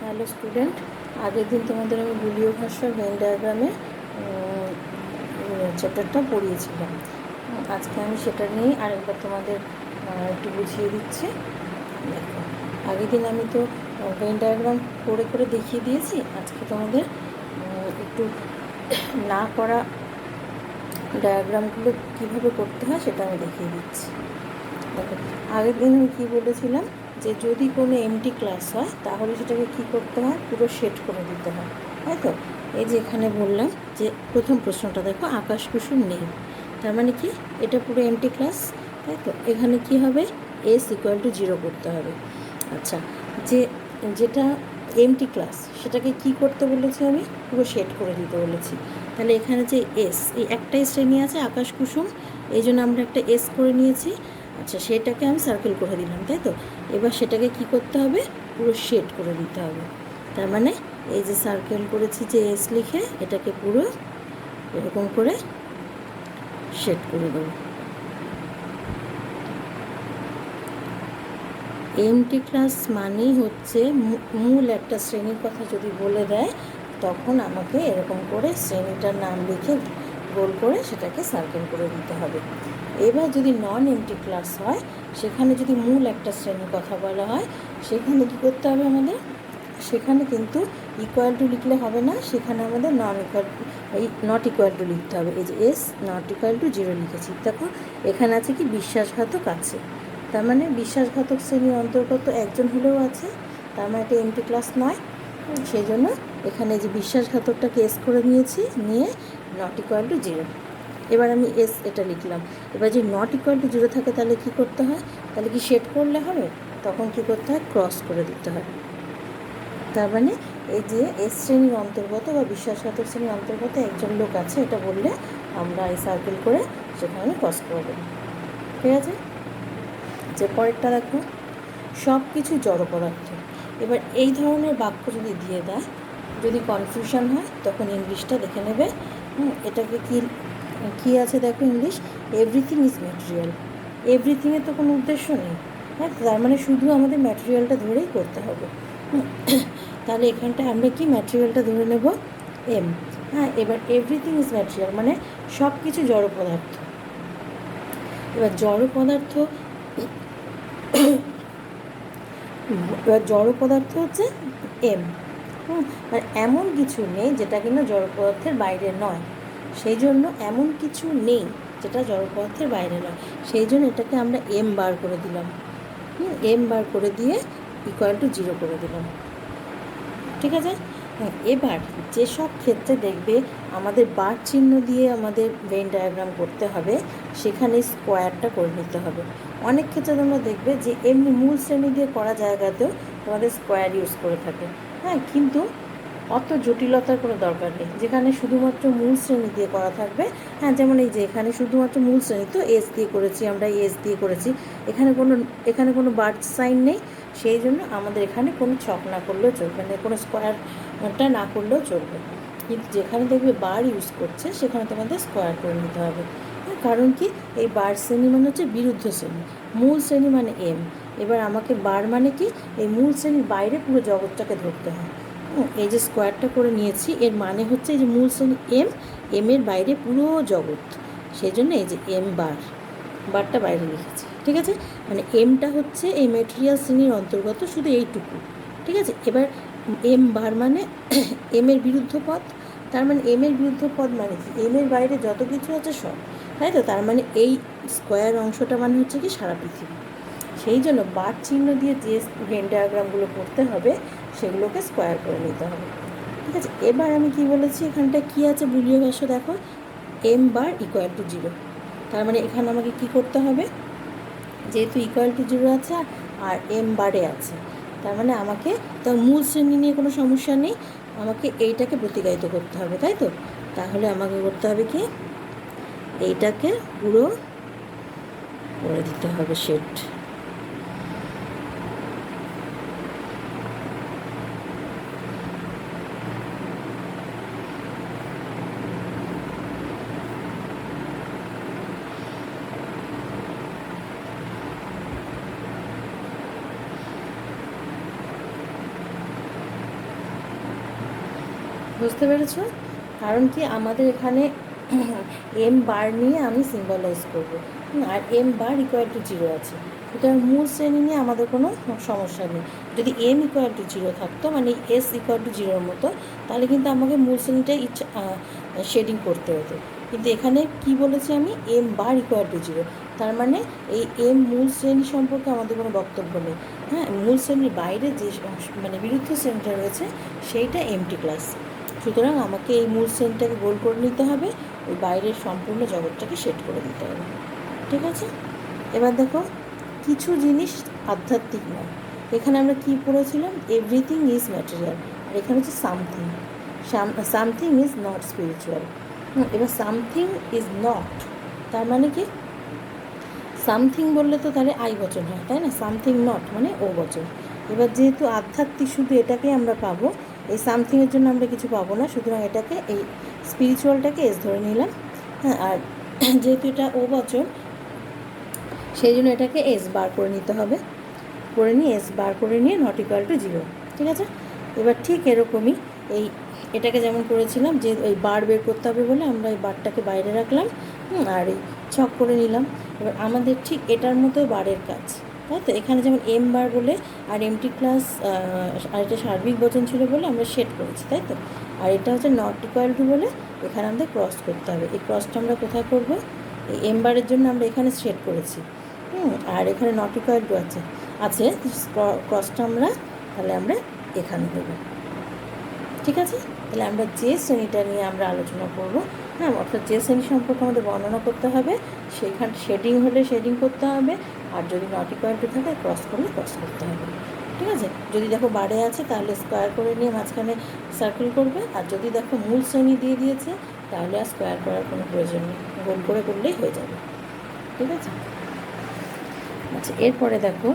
Hello student, আগের দিন তোমাদের আমি বুলিয় ভাষার ভেন ডায়াগ্রামে চ্যাপ্টারটা পড়িয়েছিলাম। আজকে আমি সেটা নিয়েই আরেকবার তোমাদের একটু বুঝিয়ে দিচ্ছি। দেখো, আগের দিন আমি তো ভেন ডায়াগ্রাম করে করে দেখিয়ে দিয়েছি। আজকে তোমাদের একটু না করা ডায়াগ্রামগুলো কীভাবে করতে হয় সেটা আমি দেখিয়ে দিচ্ছি। দেখো, আগের দিন আমি কী বলেছিলাম যে যদি কোনো এমটি ক্লাস হয় তাহলে সেটাকে কী করতে হয়, পুরো সেট করে দিতে হয়, তাই তো? এই যে এখানে বললাম যে প্রথম প্রশ্নটা দেখো, আকাশ কুসুম নেই, তার মানে কি এটা পুরো এমটি ক্লাস, তাই তো? এখানে কি হবে, এস ইকুয়াল টু 0 করতে হবে। আচ্ছা, যেটা এমটি ক্লাস সেটাকে কি করতে বলেছি, আমি পুরো সেট করে দিতে বলেছি। তাহলে এখানে যে এস, এই একটাই শ্রেণী আছে আকাশ কুসুম, এই জন্য আমরা একটা এস করে নিয়েছি। আচ্ছা, সেটাকে আমি সার্কেল করে দিলাম, তাই তো? এবার সেটাকে কি করতে হবে, পুরো শেড করে দিতে হবে। তার মানে এই যে সার্কেল করেছি যে এস লিখে, এটাকে পুরো এরকম করে শেড করে দেবো। এমটি ক্লাস মানেই হচ্ছে মূল একটা শ্রেণীর কথা যদি বলে দেয়, তখন আমাকে এরকম করে শ্রেণীটার নাম লিখে গোল করে সেটাকে সার্কেল করে দিতে হবে। এবার যদি নন এমটি ক্লাস হয়, সেখানে যদি মূল একটা শ্রেণীর কথা বলা হয়, সেখানে কী করতে হবে আমাদের, সেখানে কিন্তু ইকুয়াল টু লিখলে হবে না, সেখানে আমাদের নট ইকুয়াল টু লিখতে হবে। এই যে এস নট ইকুয়াল টু 0 লিখেছি, দেখো এখানে আছে কি বিশ্বাসঘাতক আছে, তার মানে বিশ্বাসঘাতক শ্রেণীর অন্তর্গত একজন হলেও আছে, তার মানে এটা এমটি ক্লাস নয়। সেই জন্য এখানে যে বিশ্বাসঘাতকটাকে এস করে নিয়েছি, নিয়ে নট ইকুয়াল টু 0। এবার আমি এস এটা লিখলাম। এবার যদি নট ইকুয়াল টু 0 থাকে তাহলে কি করতে হয়, তাহলে কি শেড করলে হবে, তখন কি করতে হয়, ক্রস করে দিতে হয়। তার মানে এই যে এস শ্রেণীর অন্তর্গত বা বিশ্বাসঘাতক শ্রেণীর অন্তর্গত একজন লোক আছে, এটা বললে আমরা এই সার্কেল করে সেখানে ক্রস করে দেবো। ঠিক আছে, যে পরেরটা দেখো, সব কিছু জড় পদার্থ। এবার এই ধরনের বাক্য যদি দিয়ে দেয়, যদি কনফিউশন হয়, তখন ইংলিশটা দেখে নেবে। এটাকে কী আছে দেখো, ইংলিশ এভরিথিং ইজ ম্যাটেরিয়াল। এভরিথিংয়ের তো কোনো উদ্দেশ্য নেই, হ্যাঁ, তার মানে শুধু আমাদের ম্যাটেরিয়ালটা ধরেই করতে হবে। তাহলে এখানটায় আমরা কি ম্যাটেরিয়ালটা ধরে নেব, এম। হ্যাঁ, এবার এভরিথিং ইজ ম্যাটেরিয়াল মানে সব কিছু জড় পদার্থ। এবার জড় পদার্থ হচ্ছে এম। আর এমন কিছু নেই যেটা কিনা জড় পদার্থের বাইরে নয়, সেই জন্য এমন কিছু নেই যেটা জড় পদার্থের বাইরে নয়, সেই জন্য এটাকে আমরা এম বার করে দিলাম। এম বার করে দিয়ে ইকুয়াল টু 0 করে দিলাম। ঠিক আছে, এবার যেসব ক্ষেত্রে দেখবে আমাদের বার চিহ্ন দিয়ে আমাদের ভেন ডায়াগ্রাম করতে হবে, সেখানে স্কোয়ারটা করে নিতে হবে। অনেক ক্ষেত্রে তোমরা দেখবে যে এমনি মূল শ্রেণী দিয়ে করা জায়গাতেও তোমাদের স্কোয়ার ইউজ করে থাকে, হ্যাঁ, কিন্তু অত জটিলতার কোনো দরকার নেই। যেখানে শুধুমাত্র মূল শ্রেণী দিয়ে করা থাকবে, হ্যাঁ, যেমন এই যে এখানে শুধুমাত্র মূল শ্রেণী, তো এস দিয়ে করেছি, আমরা এস দিয়ে করেছি, এখানে কোনো বার সাইন নেই, সেই জন্য আমাদের এখানে কোনো ছক না করলেও চলবে, মানে কোনো স্কোয়ারটা না করলেও চলবে। কিন্তু যেখানে দেখবে বার ইউজ করছে, সেখানে তোমাদের স্কোয়ার করে নিতে হবে। কারণ কি, এই বার শ্রেণী মানে হচ্ছে বিরুদ্ধ শ্রেণী, মূল শ্রেণী মানে এম। এবার আমাকে বার মানে কি, এই মূল শ্রেণীর বাইরে পুরো জগৎটাকে ধরতে হয়। এই যে স্কোয়ারটা করে নিয়েছি, এর মানে হচ্ছে এই যে মূল শ্রেণী এমের বাইরে পুরো জগৎ, সেই জন্য এই যে এম বারটা বাইরে লিখেছি। ঠিক আছে, মানে এমটা হচ্ছে এই ম্যাটেরিয়াল শ্রেণীর অন্তর্গত শুধু এইটুকু। ঠিক আছে, এবার এম বার মানে এমের বিরুদ্ধ পদ, তার মানে এমের বিরুদ্ধ পদ মানে কি, এমের বাইরে যত কিছু আছে সব, তাই তো? তার মানে এই স্কোয়ার অংশটা মানে হচ্ছে কি সারা পৃথিবী। সেই জন্য বার চিহ্ন দিয়ে যে ভেন ডায়াগ্রামগুলো করতে হবে, সেগুলোকে স্কোয়ার করে নিতে হবে। ঠিক আছে, এবার আমি কি বলেছি, এখানটা কি আছে বুলিয় ভাষা দেখো, এম বার ইকুয়াল টু 0। তার মানে এখানে আমাকে কি করতে হবে, যেহেতু ইকুয়াল টু 0 আছে আর এম বারে আছে, তার মানে আমাকে, তার মূল শ্রেণী নিয়ে কোনো সমস্যা নেই, আমাকে এইটাকে প্রতিকায়িত করতে হবে, তাই তো? তাহলে আমাকে করতে হবে কি, এইটাকে পুরো করে দিতে হবে শেড। বুঝতে পেরেছো? কারণ কি আমাদের এখানে এম বার নিয়ে আমি সিম্বলাইজ করবো, আর M bar equal to zero আছে, সুতরাং মূল শ্রেণী নিয়ে আমাদের কোনো সমস্যা নেই। যদি এম ইকুয়াল টু জিরো থাকতো, মানে এস ইকুয়াল টু জিরোর মতো, তাহলে কিন্তু আমাকে মূল শ্রেণীটা শেডিং করতে হতো। কিন্তু এখানে কি বলেছি আমি, M bar equal to zero, তার মানে এই এম মূল শ্রেণী সম্পর্কে আমাদের কোনো বক্তব্য নেই। হ্যাঁ, মূল শ্রেণীর বাইরে যে মানে বিরুদ্ধ শ্রেণীটা রয়েছে সেইটা এমটি ক্লাস। সুতরাং আমাকে এই মূল শ্রেণীটাকে গোল করে নিতে হবে, ওই বাইরের সম্পূর্ণ জগৎটাকে সেট করে দিতে হবে। ঠিক আছে? এবার দেখো, কিছু জিনিস আধ্যাত্মিক নয়। এখানে আমরা কি পড়েছিলাম, এভরিথিং ইজ ম্যাটেরিয়াল, আর এখানে হচ্ছে something, something is not spiritual. এবার সামথিং ইজ নট, তার মানে কি, সামথিং বললে তো তাহলে আই বচন হয়, তাই না? সামথিং নট মানে ও বচন। এবার যেহেতু আধ্যাত্মিক শুধু এটাকেই আমরা পাবো, এই সামথিংয়ের জন্য আমরা কিছু পাবো না, সুতরাং এটাকে এই স্পিরিচুয়ালটাকে এস ধরে নিলাম। হ্যাঁ, আর যেহেতু এটা ও বচন, সেই জন্য এটাকে এস বার করে নিতে হবে, করে নিয়ে এস বার করে নিয়ে নট ইকুয়াল টু জিরো। ঠিক আছে? এবার ঠিক এরকমই এই এটাকে যেমন করেছিলাম, যে ওই বার বের করতে হবে বলে আমরা এই বারটাকে বাইরে রাখলাম, আর এই ছক করে নিলাম। এবার আমাদের ঠিক এটার মতো বারের কাজ, তাই তো? এখানে যেমন এম বার বলে আর এমটি ক্লাস, আর এটা সার্বিক বচন ছিল বলে আমরা সেট করেছি, তাই তো? আর এটা হচ্ছে নট ইকুয়াল টু বলে এখানে আমাদের ক্রস করতে হবে। এই ক্রসটা আমরা কোথায় করবো? এই এম বারের জন্য আমরা এখানে সেট করেছি, আর এখানে নট ইকুয়াল টু আছে, ক্রসটা আমরা তাহলে আমরা এখানে দেবো। ঠিক আছে? তাহলে আমরা যে শ্রেণীটা নিয়ে আমরা আলোচনা করব, হ্যাঁ, অর্থাৎ যে শ্রেণী সম্পর্কে আমাদের বর্ণনা করতে হবে, সেখানে শেডিং হলে শেডিং করতে হবে, আর যদি নট ইকুয়াল টু থাকে ক্রস করলে ক্রস করতে হবে। ঠিক আছে? যদি দেখো বারে আছে তাহলে স্কোয়ার করে নিয়ে মাঝখানে সার্কেল করবে, আর যদি দেখো মূল শ্রেণী দিয়ে দিয়েছে তাহলে আর স্কোয়ার করার কোনো প্রয়োজন নেই, গোল করে করলেই হয়ে যাবে। ঠিক আছে? আচ্ছা, এরপরে দেখো,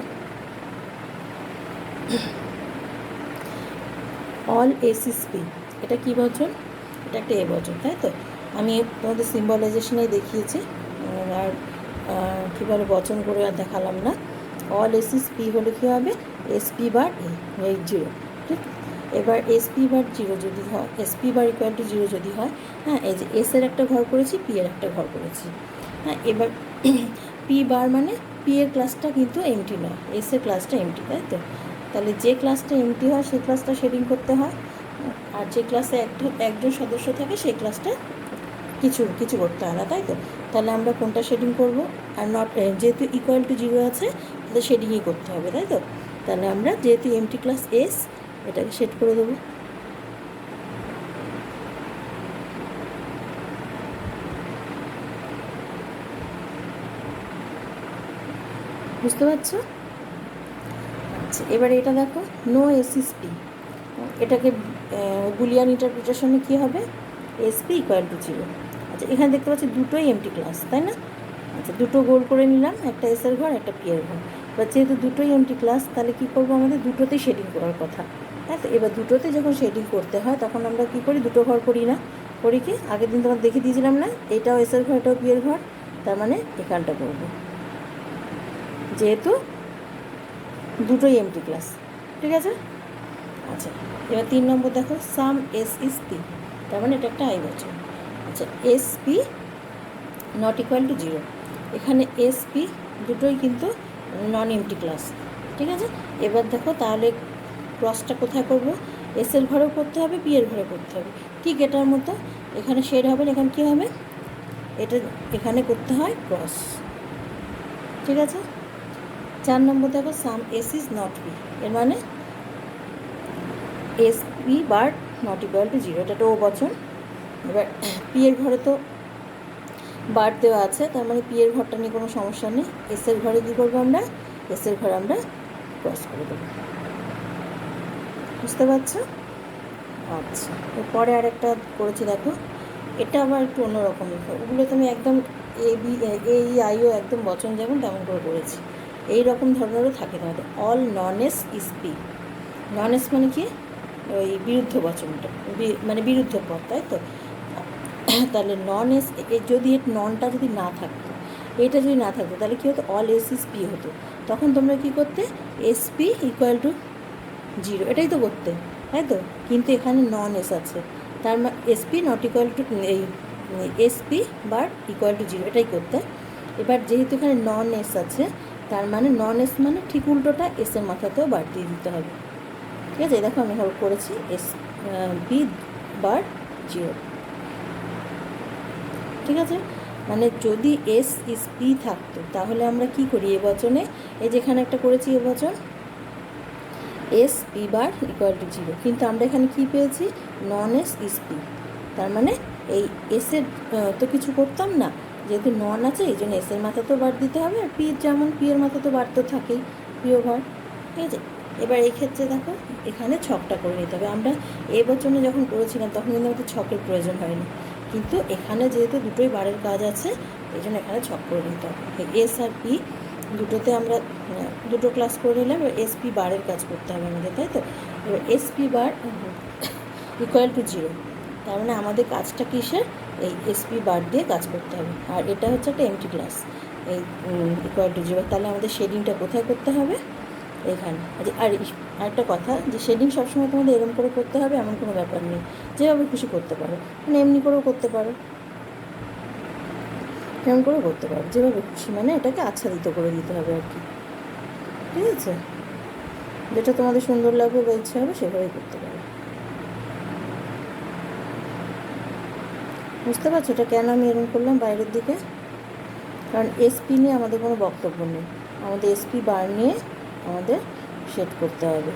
অল এসিসপি, এটা কী বচন? এটা একটা এ বচন, তাই তো? আমি তোমাদের সিম্বলাইজেশনেই দেখিয়েছি, আর কী বলে বচন করে আর দেখালাম না। অল এসিসপি হলে কী হবে, এসপি বার এই জিরো। ঠিক? এবার এসপি বার জিরো যদি হয়, SP bar equal to zero যদি হয়, হ্যাঁ, এই যে এস এর একটা ঘর করেছি, পি এর একটা ঘর করেছি। হ্যাঁ, এবার পি বার মানে পি এর ক্লাসটা কিন্তু এমটি নয়, এস এর ক্লাসটা এমটি, তাই তো? তাহলে যে ক্লাসটা এমটি হয় সেই ক্লাসটা শেডিং করতে হয়, আর যে ক্লাসে একজন সদস্য থাকে সেই ক্লাসটা কিছু করতে হয় না, তাই তো? তাহলে আমরা কোনটা শেডিং করব? আর নট, যেহেতু ইকুয়াল টু জিরো আছে তাহলে শেডিংই করতে হবে, তাই তো? তাহলে আমরা যেহেতু এমটি ক্লাস এস, এটাকে সেট করে দেবো। বুঝতে পারছো? আচ্ছা, এবার এটা দেখো, নো এসিসপি, এটাকে বুলিয়ান ইন্টারপ্রিটেশনে কী হবে, এসপি ইকুয়াল টু জিরো। আচ্ছা, এখানে দেখতে পাচ্ছি দুটোই এমটি ক্লাস, তাই না? আচ্ছা, দুটো গোল করে নিলাম, একটা এসের ঘর একটা পি এর ঘর। এবার যেহেতু দুটোই এমটি ক্লাস, তাহলে কী করবো, আমাদের দুটোতেই শেডিং করার কথা, তাই তো? এবার দুটোতে যখন শেডিং করতে হয় তখন আমরা কী করি, দুটো ঘর করি না, করি কি, আগের দিন তোমার দেখিয়ে দিয়েছিলাম না, এটাও এসের ঘর এটাও পি এর ঘর, তার মানে এখানটা করবো, যেহেতু দুটোই এমটি ক্লাস। ঠিক আছে? আচ্ছা, এবার 3 নম্বর দেখো, সাম এস ইস পি, তার মানে এটা একটা আই বচন। আচ্ছা, S P not equal to zero, এখানে এস পি দুটোই কিন্তু নন এমটি ক্লাস। ঠিক আছে? এবার দেখো তাহলে ক্রসটা কোথায় করব, এস এর ঘরেও করতে হবে, পি এর ঘরে করতে হবে, ঠিক এটার মতো। এখানে শেড হবে না, এখানে কী হবে, এটা এখানে করতে হয় ক্রস। ঠিক আছে? 4 নম্বর দেখো, সাম এস ইজ নট পি, এর মানে S P bar not equal to zero, এটা তো ও বচন। এবার পি এর ঘরে তো বার দেওয়া আছে, তার মানে পি এর ঘরটা নিয়ে কোনো সমস্যা নেই। এস এর ঘরে কী করবো, আমরা এস এর ঘরে আমরা ক্রস করে দেবো। বুঝতে পারছো? আচ্ছা, এরপরে আর একটা করেছি দেখো, এটা আবার একটু অন্যরকম। ওগুলো তো আমি একদম এ বি এ ই আইও একদম বচন যেমন তেমন করে করেছি, এই রকম ধরনেরও থাকে তোমাদের। অল নন এস ইস পি, নন এস মানে কি, ওই বিরুদ্ধ বচনটা, মানে বিরুদ্ধ পদ, তাই তো? তাহলে নন এস, যদি ননটা যদি না থাকতো, এটা যদি না থাকতো, তাহলে কী হতো, অল এস ইস পি হতো। তখন তোমরা কী করতে, S P equal to zero, এটাই তো করতে, তাই তো? কিন্তু এখানে নন এস আছে, তার এসপি নট ইকুয়াল টু এই এসপি বার ইকুয়াল টু 0 এটাই করতে। এবার যেহেতু এখানে নন এস আছে, তার মানে নন এস মানে ঠিক উল্টোটা, এসের মাথাতেও বার দিয়ে দিতে হবে। ঠিক আছে, দেখো আমি করেছি এস পি বার 0। ঠিক আছে, মানে যদি এস ইস পি থাকতো তাহলে আমরা কি করি, এ বচনে এই যেখানে একটা করেছি এ বচন এস পি বার ইকুয়াল টু 0, কিন্তু আমরা এখানে কি পেয়েছি, নন এস ইস পি। তার মানে এই এসের তো কিছু করতাম না, যেহেতু নন আছে এই জন্য এসের মাথা তো বার দিতে হবে, আর পি যেমন পি এর মাথা তো বার তো থাকেই, পিও ঘর। ঠিক আছে, এবার এই ক্ষেত্রে দেখো এখানে ছকটা করে নিতে হবে। আমরা এ বচনে যখন করেছিলাম তখন কিন্তু আমাদের ছকের প্রয়োজন হয়নি, কিন্তু এখানে যেহেতু দুটোই বারের কাজ আছে এই জন্য এখানে ছক করে নিতে হবে। এস আর পি দুটোতে আমরা দুটো ক্লাস করে নিলাম, এবার এসপি বারের কাজ করতে হবে আমাদের, তাই তো। এবার এসপি বার ইকুয়াল টু 0, তার মানে আমাদের কাজটা কিসের, এই এসপি বার দিয়ে কাজ করতে হবে। আর এটা হচ্ছে একটা এমটি ক্লাস, এই ইকুয়াল টু 0। তাহলে আমাদের শেডিংটা কোথায় করতে হবে, এখানে। আর একটা কথা, যে শেডিং সবসময় তোমাদের এরম করে করতে হবে এমন কোনো ব্যাপার নেই, যেভাবে খুশি করতে পারো, মানে এমনি করেও করতে পারো, এমন করেও করতে পারো, যেভাবে খুশি, মানে এটাকে আচ্ছাদিত করে দিতে হবে আর কি। ঠিক আছে, যেটা তোমাদের সুন্দর লাগবে বা ইচ্ছে হবে সেভাবেই করতে পারো। বুঝতে পারছো এটা কেন আমি এরকম করলাম বাইরের দিকে, কারণ এসপি নিয়ে আমাদের কোনো বক্তব্য নেই, আমাদের এসপি বার নিয়ে আমাদের সেট করতে হবে,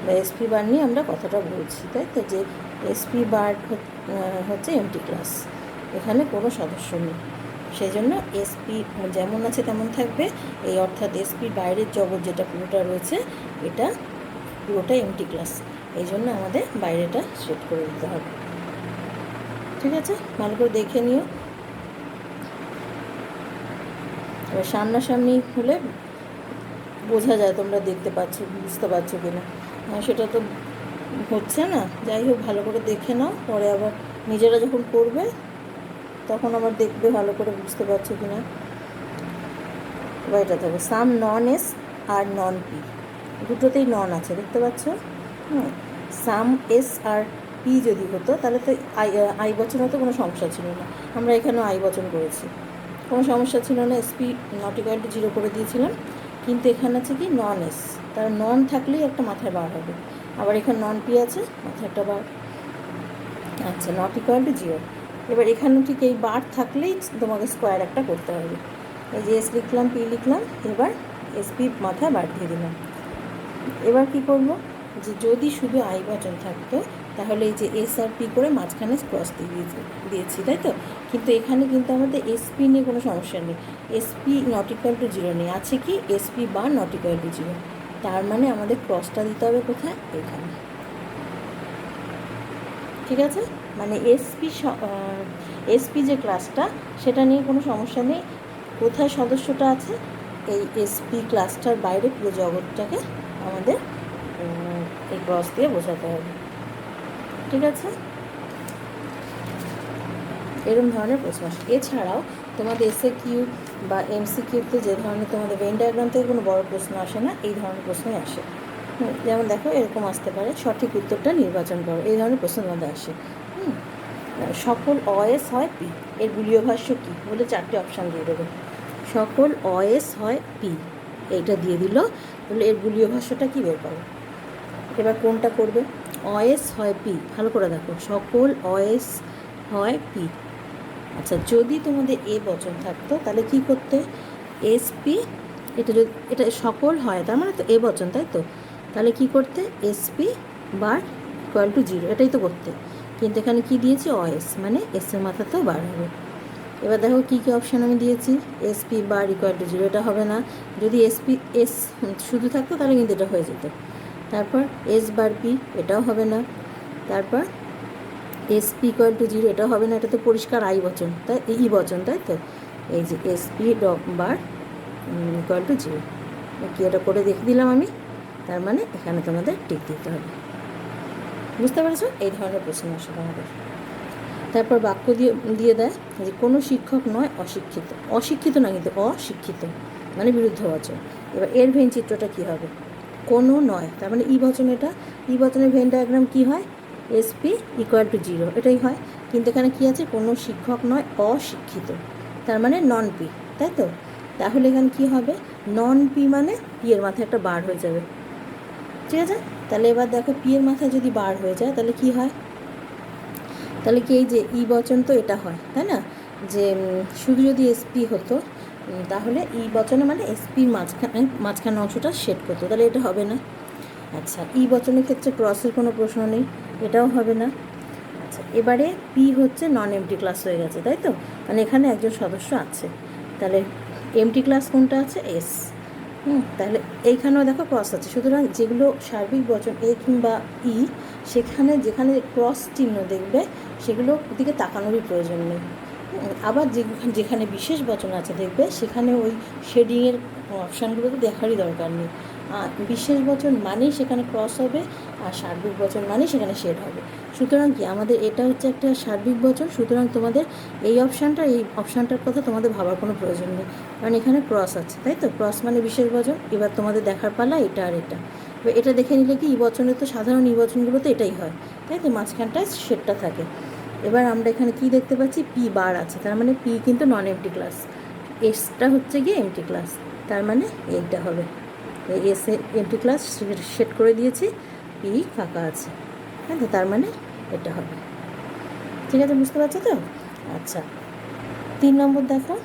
বা এসপি বার নিয়ে আমরা কথাটা বলছি, তাই তো। যে এসপি বার হচ্ছে এমটি ক্লাস, এখানে কোনো সদস্য নেই, সেই জন্য এসপি যেমন আছে তেমন থাকবে, এই অর্থাৎ এসপি বাইরের জগৎ যেটা পুরোটা রয়েছে এটা পুরোটা এমটি ক্লাস, এই জন্য আমাদের বাইরেটা সেট করে দিতে হবে। ঠিক আছে, ভালো করে দেখে নিও। এবার সামনাসামনি হলে বোঝা যায় তোমরা দেখতে পাচ্ছ, বুঝতে পারছো কিনা, সেটা তো হচ্ছে না। যাই হোক, ভালো করে দেখে নাও, পরে আবার নিজেরা যখন করবে তখন আবার দেখবে ভালো করে বুঝতে পারছো কিনা। এবার এটা দেবো সাম নন এস আর নন পি, দুটোতেই নন আছে দেখতে পাচ্ছ। সাম এস আর পি যদি হতো তাহলে তো আই বচন হতো, কোনো সমস্যা ছিল না, আমরা এখানেও আই বচন করেছি, কোনো সমস্যা ছিল না, এসপি নট ইকুয়াল টু 0 করে দিয়েছিলাম। কিন্তু এখানে আছে কি নন এস, তার নন থাকলেই একটা মাথায় বার হবে, আবার এখানে নন পি আছে মাথায় একটা বার। আচ্ছা, নট ইকুয়াল টু 0। এবার এখানে ঠিক এই বার থাকলেই তোমাকে স্কোয়ার একটা করতে হবে, এই যে এস লিখলাম পি লিখলাম, এবার এসপি মাথায় বার দিয়ে দিলাম। এবার কি করব, যে যদি শুধু আই বচন থাকতো তাহলে এই যে এস আর পি করে মাঝখানে ক্রস দিয়েছি, তাই তো। কিন্তু এখানে কিন্তু আমাদের এসপি নিয়ে কোনো সমস্যা নেই, এসপি নট ইকুয়াল টু 0 নেই, আছে কি এসপি বা নট ইকুয়াল টু 0, তার মানে আমাদের ক্রসটা দিতে হবে কোথায়, এখানে। ঠিক আছে, মানে এসপি যে ক্লাসটা সেটা নিয়ে কোনো সমস্যা নেই, কোথায় সদস্যটা আছে এই এসপি ক্লাসটার বাইরে পুরো জগৎটাকে আমাদের এই ক্রস দিয়ে বোঝাতে হবে। ঠিক আছে, এরকম ধরনের প্রশ্ন আসে। এছাড়াও তোমাদের এসএ কিউ বা এমসিকিউতে যে ধরনের তোমাদের ভেন ডায়াগ্রাম থেকে কোনো বড় প্রশ্ন আসে না, এই ধরনের প্রশ্নই আসে। যেমন দেখো এরকম আসতে পারে, সঠিক উত্তরটা নির্বাচন করো, এই ধরনের প্রশ্ন তোমাদের আসে। সকল অএস হয় পি, এর বুলীয় ভাষ্য কী বলে 4টে অপশান দিয়ে দেবে। সকল অএস হয় পি, এইটা দিয়ে দিল, তাহলে এর বুলীয় ভাষ্যটা কী বের করো। এবার কোনটা করবে, অএস হয় পি, ভালো করে দেখো, সকল অএস হয় পি। আচ্ছা, যদি তোমাদের এ বচন থাকতো তাহলে কি করতে, এসপি, এটা যদি এটা সকল হয় তার মানে তো এ বচন, তাই তো, তাহলে কি করতে এসপি বার ইকুয়াল টু 0, এটাই তো করতে। কিন্তু এখানে কি দিয়েছি অএস, মানে এসের মাথাতেও বার হবে। এবার দেখো কী কী অপশান আমি দিয়েছি, এসপি বার ইকুয়াল টু 0 এটা হবে না, যদি এস শুধু থাকতো তাহলে কিন্তু এটা হয়ে যেত। তারপর এস বার পি, এটাও হবে না। তারপর এসপি ইকুয়াল টু 0, এটাও হবে না, এটা তো পরিষ্কার আই বচন, তাই ই বচন, তাই তো। এই যে এসপি বার ইকুয়াল টু 0, কি এটা করে দেখে দিলাম আমি, তার মানে এখানে তোমাদের টিক দিতে হবে। বুঝতে পেরেছো, এই ধরনের প্রশ্ন আসে তোমাদের। তারপর বাক্য দিয়ে দেয় যে কোনো শিক্ষক নয় অশিক্ষিত, অশিক্ষিত না কিন্তু অশিক্ষিত মানে বিরুদ্ধ বচন। এবার এর ভেন চিত্রটা কী হবে, কোনো নয়, তার মানে ই বচন, এটা ই বচনের ভেন ডায়াগ্রাম কী হয়, এসপি ইকুয়াল টু 0, এটাই হয়। কিন্তু এখানে কী আছে, কোনো শিক্ষক নয়, অশিক্ষিত, তার মানে নন পি, তাই তো? তাহলে এখানে কী হবে, নন পি মানে পি এর মাথায় একটা বার হয়ে যাবে, ঠিক আছে? তাহলে এবার দেখো পি এর মাথায় যদি বার হয়ে যায় তাহলে কি হয়, তাহলে কি এই যে ই বচন তো এটা হয়, তাই না? যে শুধু যদি এসপি হতো তাহলে ই বচনে মানে এসপির মাঝখানে অংশটা শেড করতো, তাহলে এটা হবে না। আচ্ছা, ই বচনের ক্ষেত্রে ক্রসের কোনো প্রশ্ন নেই, এটাও হবে না। আচ্ছা, এবারে পি হচ্ছে নন এমটি ক্লাস হয়ে গেছে, তাই তো? মানে এখানে একজন সদস্য আছে, তাহলে এমটি ক্লাস কোনটা আছে, এস। তাহলে এইখানেও দেখো ক্রস আছে, সুতরাং যেগুলো সার্বিক বচন এ কিংবা ই, সেখানে যেখানে ক্রস চিহ্ন দেখবে সেগুলো দিকে তাকানোরই প্রয়োজন নেই। আবার যেখানে বিশেষ বচন আছে দেখবে সেখানে ওই শেডিংয়ের অপশানগুলোতে দেখারই দরকার নেই। বিশেষ বচন মানেই সেখানে ক্রস হবে, আর সার্বিক বচন মানেই সেখানে শেড হবে। সুতরাং কি আমাদের এটা হচ্ছে একটা সার্বিক বচন, সুতরাং তোমাদের এই অপশানটার কথা তোমাদের ভাবার কোনো প্রয়োজন নেই, কারণ এখানে ক্রস আছে, তাই তো? ক্রস মানে বিশেষ বচন। এবার তোমাদের দেখার পালা এটা আর এটা। এবার এটা দেখে নিলে কি ই বচনে তো সাধারণ ই বচনগুলোতে এটাই হয়, তাই তো? মাঝখানটায় শেডটা থাকে। এবার আমরা এখানে কি দেখতে পাচ্ছি, পি বার আছে, তার মানে পি কিন্তু নন এমটি ক্লাস, এসটা হচ্ছে গিয়ে এমটি ক্লাস, তার মানে এইটা হবে এস এমটি ক্লাস সেট করে দিয়েছি, পি ফাঁকা আছে, হ্যাঁ তো? তার মানে এটা হবে, ঠিক আছে? বুঝতে পারছো তো? আচ্ছা, 3 নম্বর দেখো,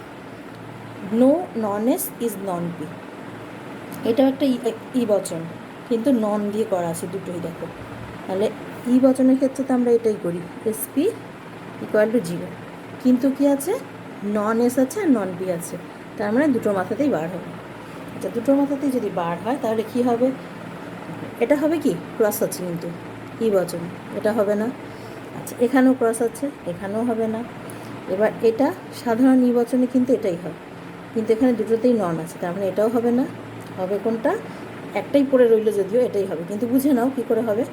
no non S is non P. এটাও একটা ই বচন, কিন্তু নন দিয়ে করা আছে দুটোই, দেখো। তাহলে ই বচনের ক্ষেত্রে তো আমরা এটাই করি, এসপি ইকুয়াল টু 0, কিন্তু কি আছে, নন এস আছে আর নন পি আছে, তার মানে দুটোর মাথাতেই বার হবে। আচ্ছা, দুটোর মাথাতেই যদি বার হয় তাহলে কি হবে, এটা হবে কি, ক্রস আছে কিন্তু ই বচন, এটা হবে না। আচ্ছা, এখানেও ক্রস আছে, এখানেও হবে না। এবার এটা সাধারণ ই বচনে কিন্তু এটাই হয়, কিন্তু এখানে দুটোতেই নন আছে, তার মানে এটাও হবে না। হবে কোনটা, একটাই পড়ে রইল যদিও, এটাই হবে, কিন্তু বুঝে নাও কী করে হবে,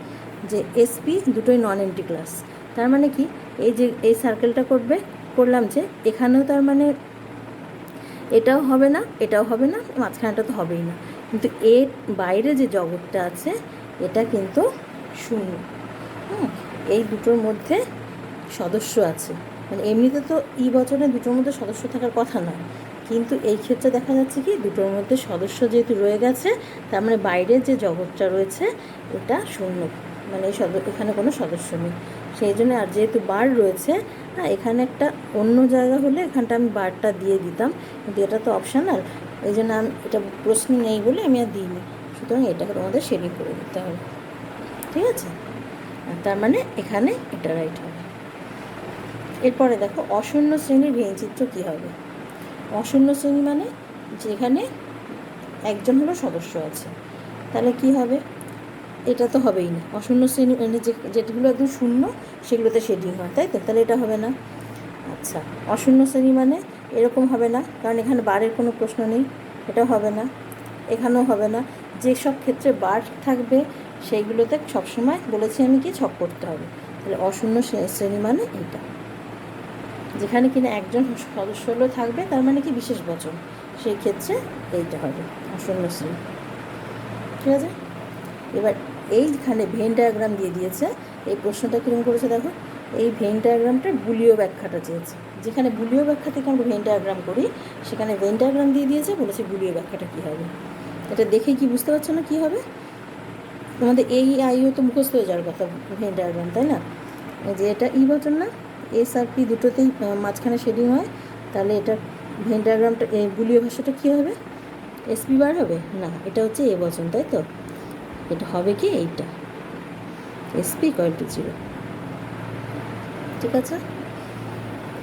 যে এসপি দুটোই নন এমটি ক্লাস, তার মানে কি, এই যে এই সার্কেলটা করলাম যে এখানেও তার মানে এটাও হবে না, এটাও হবে না, মাঝখানটা তো হবেই না, কিন্তু এর বাইরে যে জগৎটা আছে এটা কিন্তু শূন্য। এই দুটোর মধ্যে সদস্য আছে, মানে এমনিতে তো ই বচনে দুটোর মধ্যে সদস্য থাকার কথা নয়, কিন্তু এই ক্ষেত্রে দেখা যাচ্ছে কি দুটোর মধ্যে সদস্য যেহেতু রয়ে গেছে, তার মানে বাইরের যে জগৎটা রয়েছে এটা শূন্য, মানে এখানে কোনো সদস্য নেই, সেই জন্য। আর যেহেতু বার রয়েছে, হ্যাঁ, এখানে একটা অন্য জায়গা হলে এখানটা আমি বারটা দিয়ে দিতাম, কিন্তু এটা তো অপশানাল, এই জন্য আমি এটা প্রশ্ন নেই বলে আমি আর দিইনি, সুতরাং এটাকে তোমাদের শেডিং করে দিতে হবে, ঠিক আছে? তার মানে এখানে এটা রাইট হবে। এরপরে দেখো, অশূন্য শ্রেণীর ভেঙচিত্র কী হবে। অশূন্য শ্রেণী মানে যেখানে একজন হলো সদস্য আছে, তাহলে কি হবে, এটা তো হবেই না। অশূন্য শ্রেণী মানে যেগুলো একদম শূন্য সেগুলোতে শেডিং হয়, তাই তো? তাহলে এটা হবে না। আচ্ছা, অশূন্য শ্রেণী মানে এরকম হবে না, কারণ এখানে বারের কোনো প্রশ্ন নেই, এটা হবে না, এখানেও হবে না। যেসব ক্ষেত্রে বার থাকবে সেইগুলোতে সবসময় বলেছি আমি কি ছক করতে হবে। তাহলে অশূন্য শ্রেণী মানে এইটা, যেখানে কিনা একজন সদস্য হলেও থাকবে, তার মানে কি বিশেষ বচন, সেই ক্ষেত্রে এইটা হবে অশূন্য শ্রেণী, ঠিক আছে? এবার এইখানে ভেন ডায়াগ্রাম দিয়ে দিয়েছে, এই প্রশ্নটা কীরকম করেছে দেখো, এই ভেন ডায়াগ্রামটার বুলীয় ব্যাখ্যাটা চেয়েছে, যেখানে বুলীয় ব্যাখ্যা থেকে আমরা ভেন ডায়াগ্রাম করি, সেখানে ভেন ডায়াগ্রাম দিয়ে দিয়েছে, বলেছে বুলীয় ব্যাখ্যাটা কী হবে। এটা দেখে কি বুঝতে পারছো না কী হবে, তোমাদের এই আইও তো মুখস্থ হয়ে যাওয়ার কথা ভেন ডায়াগ্রাম, তাই না? যে এটা ই বচন না, এস আর পি দুটোতেই মাঝখানে শেডিং হয়, তাহলে এটা ভেন ডায়াগ্রামটা বুলীয় ভাষাটা কী হবে, এসপি বার হবে না, এটা হচ্ছে এ বচন, তাই তো? এটা হবে কি এইটা, এসপি ইকুয়াল টু 0, ঠিক আছে?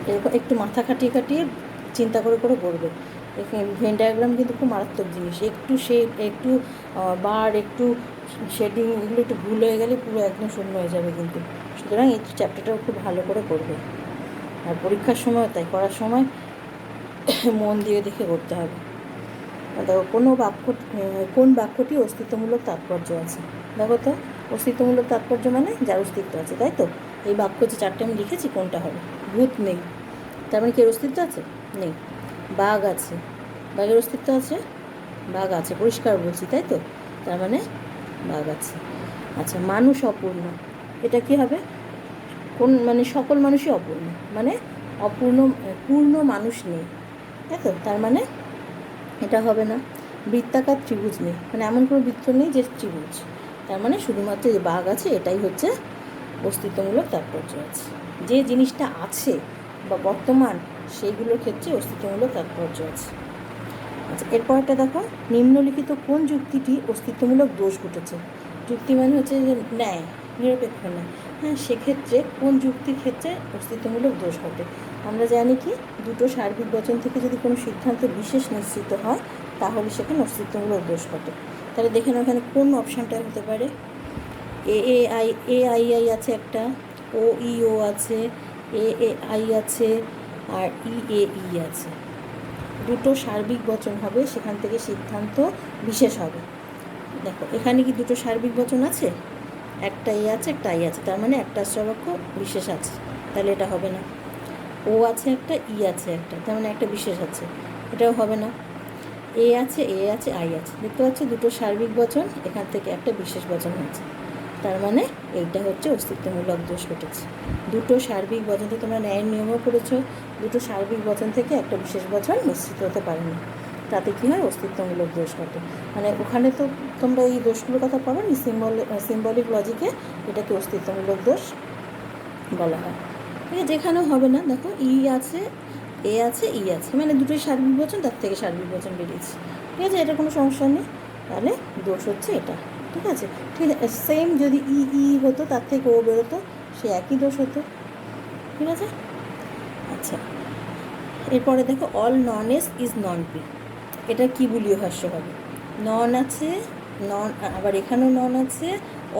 এরকম একটু মাথা কাটিয়ে চিন্তা করে করবে। ভেন ডায়াগ্রাম কিন্তু খুব মারাত্মক জিনিস, একটু বার, একটু শেডিং, এগুলো একটু ভুল হয়ে গেলে পুরো একদম শূন্য হয়ে যাবে কিন্তু। সুতরাং এই চ্যাপ্টারটাও খুব ভালো করে করবে, আর পরীক্ষার সময় তাই করার সময় মন দিয়ে দেখে করতে হবে। দেখো, কোন বাক্যটি অস্তিত্বমূলক তাৎপর্য আছে, দেখো তো, অস্তিত্বমূলক তাৎপর্য মানে যার অস্তিত্ব আছে, তাই তো? এই বাক্য যে 4টে আমি লিখেছি কোনটা হবে, ভূত নেই, তার মানে কি অস্তিত্ব আছে, নেই। বাঘ আছে, বাঘের অস্তিত্ব আছে, বাঘ আছে, পরিষ্কার বলছি, তাই তো? তার মানে বাঘ আছে। আচ্ছা, মানুষ অপূর্ণ, এটা কি হবে, কোন মানে সকল মানুষই অপূর্ণ, মানে পূর্ণ মানুষ নেই, তাই তো? তার মানে এটা হবে না। বৃত্তাকার ত্রিভুজ নেই, মানে এমন কোনো বৃত্ত নেই যে ত্রিভুজ, তার মানে শুধুমাত্র যে বাঘ আছে এটাই হচ্ছে অস্তিত্বমূলক তাৎপর্য আছে। যে জিনিসটা আছে বা বর্তমান, সেইগুলোর ক্ষেত্রে অস্তিত্বমূলক তাৎপর্য আছে। আচ্ছা, এরপরটা দেখো, নিম্নলিখিত কোন যুক্তিটি অস্তিত্বমূলক দোষ ঘটেছে? যুক্তি মানে হচ্ছে যে ন্যায়, নিরপেক্ষ ন্যায়। হ্যাঁ, সেক্ষেত্রে কোন যুক্তির ক্ষেত্রে অস্তিত্বমূলক দোষ ঘটে? আমরা জানি কি, দুটো সার্বিক বচন থেকে যদি কোনো সিদ্ধান্ত বিশেষ নিশ্চিত হয় তাহলে সেখানে অস্তিত্বমূলক দোষ ঘটে। তাহলে দেখে নাও এখানে কোন অপশানটা হতে পারে। এ আই আছে একটা, ও আছে, আই আছে, আর ই আছে। দুটো সার্বিক বচন হবে, সেখান থেকে সিদ্ধান্ত বিশেষ হবে। দেখো এখানে কি দুটো সার্বিক বচন আছে? একটা এ আছে, একটা আই আছে, তার মানে একটা আশ্রবাক্য বিশেষ আছে, তাহলে এটা হবে না। ও আছে একটা, ই আছে একটা, তার মানে একটা বিশেষ আছে, এটাও হবে না। এ আছে, আই আছে, দেখতে পাচ্ছ দুটো সার্বিক বচন, এখান থেকে একটা বিশেষ বচন হয়েছে, তার মানে এইটা হচ্ছে অস্তিত্বমূলক দোষ ঘটেছে। দুটো সার্বিক বচন থেকে তোমরা ন্যায়ের নিয়মও পড়েছ, দুটো সার্বিক বচন থেকে একটা বিশেষ বচন নিশ্চিত হতে পারে না, তাতে কী হয়, অস্তিত্বমূলক দোষ ঘটে। মানে ওখানে তো তোমরা এই দোষগুলোর কথা পড়ো নি, সিম্বলিক লজিকে এটাকে অস্তিত্বমূলক দোষ বলা হয়। ঠিক আছে, যেখানেও হবে না। দেখো ই আছে, এ আছে, ই আছে, মানে দুটোই সার্বিক বচন, তার থেকে সার্বিক বচন বেরিয়েছে। ঠিক আছে, এটা কোনো সমস্যা নেই, তাহলে দোষ হচ্ছে এটা। ঠিক আছে, ঠিক আছে, সেম যদি ই হতো, তার থেকে ও বেরোতো, সে একই দোষ হতো। ঠিক আছে। আচ্ছা, এরপরে দেখো, all non S is non P, এটা কি বুলিয় ভাষ্য হবে? নন আছে, আবার এখানেও নন আছে,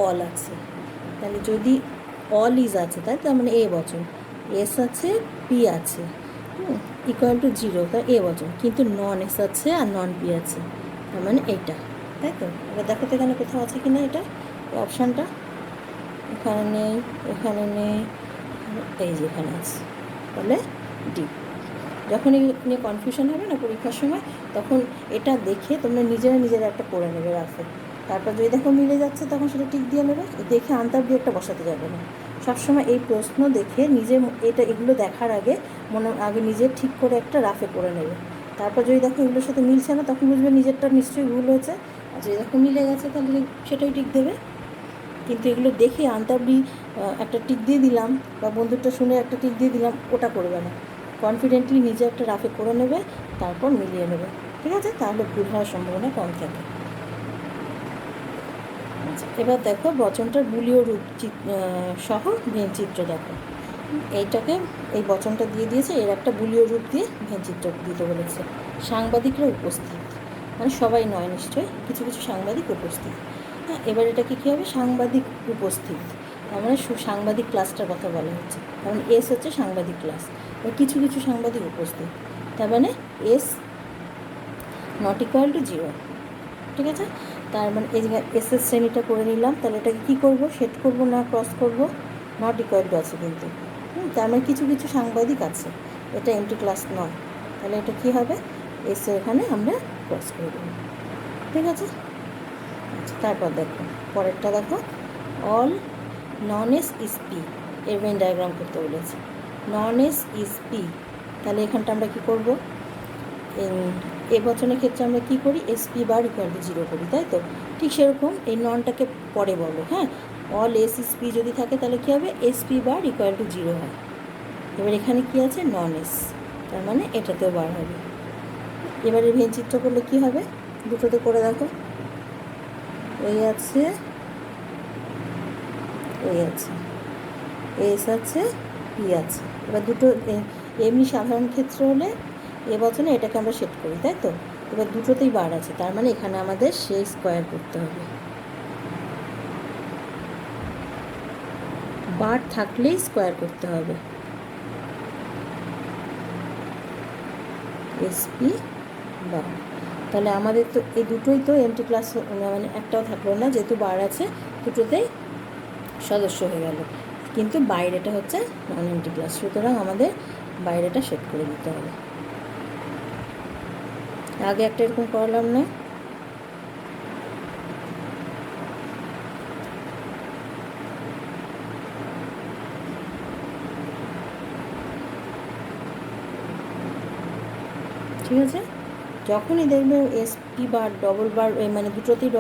অল আছে, তাহলে যদি অল ইজ আছে, তার মানে এ বচন, এস আছে, পি আছে, ইকুয়াল টু 0, তার এ বচন, কিন্তু নন এস আছে আর নন পি আছে, তার মানে এইটা, তাই তো? এবার দেখো তো এখানে কোথাও আছে কি না এটা অপশানটা, এখানে নেই, এখানে নেই, এই যে এখানে আছে, তাহলে ডি। যখন এই নিয়ে কনফিউশন হবে না পরীক্ষার সময়, তখন এটা দেখে তোমরা নিজেরা একটা করে নেবে রাফে, তারপর যদি দেখো মিলে যাচ্ছে তখন সেটা টিক দিয়ে নেবে, দেখে আনতার দিয়ে একটা বসাতে যাবে না। সবসময় এই প্রশ্ন দেখে এগুলো দেখার আগে নিজে ঠিক করে একটা রাফে করে নেবে, তারপর যদি দেখো এগুলোর সাথে মিলছে না তখন বুঝবে নিজেরটা নিশ্চয়ই ভুল হয়েছে, আর যদি দেখো মিলে গেছে তাহলে সেটাই টিক দেবে। কিন্তু এগুলো দেখে আনতাবড়ি একটা টিক দিয়ে দিলাম বা বন্ধুটা শুনে একটা টিক দিয়ে দিলাম, ওটা করবে না, কনফিডেন্টলি নিজে একটা রাফে করে নেবে, তারপর মিলিয়ে নেবে। ঠিক আছে, তাহলে ভুল হওয়ার সম্ভাবনা কম থাকে। আচ্ছা, এবার দেখো বচনটার বুলীয় রূপ সহ ভেনচিত্র দেখো, এইটাকে এই বচনটা দিয়ে দিয়েছে, এর একটা বুলীয় রূপ দিয়ে ভেনচিত্র দিতে বলেছে। সাংবাদিকরা উপস্থিত, মানে সবাই নয় নিশ্চয়ই, কিছু কিছু সাংবাদিক উপস্থিত। হ্যাঁ, এবার এটাকে কী হবে, সাংবাদিক উপস্থিত, তার মানে সাংবাদিক ক্লাসটার কথা বলা হচ্ছে, কারণ এস হচ্ছে সাংবাদিক ক্লাস, এবার কিছু কিছু সাংবাদিক উপস্থিত, তার মানে এস নট ইকুয়াল টু 0। ঠিক আছে, তার মানে এই জায়গায় এসের শ্রেণীটা করে নিলাম, তাহলে এটাকে কী করবো, সেট করবো না ক্রস করবো, নট ইকুয়াল টু আছে কিন্তু, তার মানে কিছু কিছু সাংবাদিক আছে, এটা এমটি ক্লাস নয়, তাহলে এটা কী হবে, এসে এখানে আমরা ক্রস করে দেবো। ঠিক আছে। আচ্ছা, তারপর দেখো পরেরটা দেখো, all non S is P, এর ভেন ডায়াগ্রাম করতে বলেছে। নন এস ইজ পি, তাহলে এখানটা আমরা কী করবো, এ বচনের ক্ষেত্রে আমরা কী করি, এসপি বার ইকুয়াল টু 0 করি, তাই তো? ঠিক সেরকম এই ননটাকে পরে বলো। হ্যাঁ, অল এস ইজ পি যদি থাকে তাহলে কী হবে, এসপি বার ইকুয়াল টু 0 হয়। এবার এখানে কী আছে, নন এস, তার মানে এটাতেও বার হবে। এবারে ভেনচিত্র করলে কী হবে, দুটোতে করে দেখো, এই আছে, এই আছে, এস আছে, পি আছে। এবার দুটো এমনি সাধারণ ক্ষেত্র হলে এ বচনে এটাকে আমরা সেট করি, তাই তো? এবার দুটোতেই বার আছে, তার মানে এখানে আমাদের সেই স্কোয়ার করতে হবে, বার থাকলেই স্কোয়ার করতে হবে, এসপি বার। তাহলে আমাদের তো এই দুটোই তো এমটি ক্লাস, মানে একটাও থাকলো না, যেহেতু বার আছে দুটোতেই সদস্য হয়ে গেল, কিন্তু বাইরেটা হচ্ছে নন এমটি ক্লাস, সুতরাং আমাদের বাইরেটা সেট করে দিতে হবে। আগে একটা এরকম করলাম না, ঠিক আছে? যখনই দেখবে এস পি বার ডবল বার মানে দুটোতেই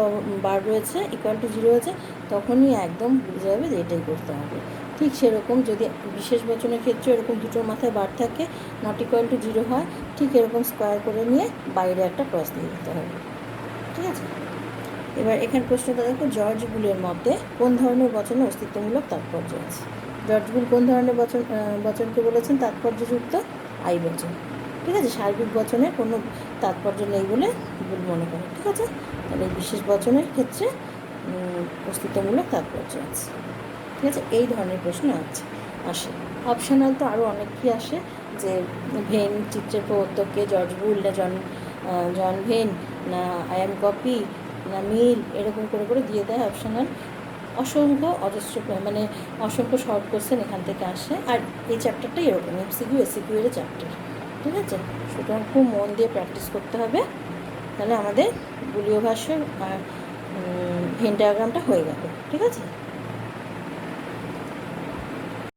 বার রয়েছে ইকুয়াল টু জিরো হয়েছে, তখনই একদম বুঝে যাবে যে এটাই করতে হবে। ঠিক সেরকম যদি বিশেষ বচনের ক্ষেত্রে এরকম দুটোর মাথায় বার থাকে, নট ইকুয়াল টু জিরো হয়, ঠিক এরকম স্কোয়ার করে নিয়ে বাইরে একটা ক্রস দিয়ে দিতে হবে। ঠিক আছে? এবার এখানে প্রশ্নটা দেখো, জর্জ বুলের মতে কোন ধরনের বচনের অস্তিত্বমূলক তাৎপর্য আছে? জর্জ বুল কোন ধরনের বচনকে বলেছেন তাৎপর্যযুক্ত? আই বচন। ঠিক আছে? সার্বিক বচনের কোনো তাৎপর্য নেই বলে বুল মনে করে। ঠিক আছে? তাহলে এই বিশেষ বচনের ক্ষেত্রে অস্তিত্বমূলক তাৎপর্য আছে। ঠিক আছে? এই ধরনের প্রশ্ন আসে। অপশনাল তো আরও অনেক কি আসে, যে ভেন চিত্রের প্রবর্তককে জর্জ বুল না জন ভেন না আই এম কপি না মিল, এরকম করে করে দিয়ে দেয় অপশনাল। অসংখ্য অজস্র মানে অসংখ্য শর্ট কোশ্চেন এখান থেকে আসে। আর এই চ্যাপ্টারটাই এরকম এমসিকিউ এসিকিউ এর চ্যাপ্টার। ঠিক আছে? সুতরাং খুব মন দিয়ে প্র্যাকটিস করতে হবে, তাহলে আমাদের বুলীয় ভাষ্য আর ভেন ডায়াগ্রামটা হয়ে গেল। ঠিক আছে?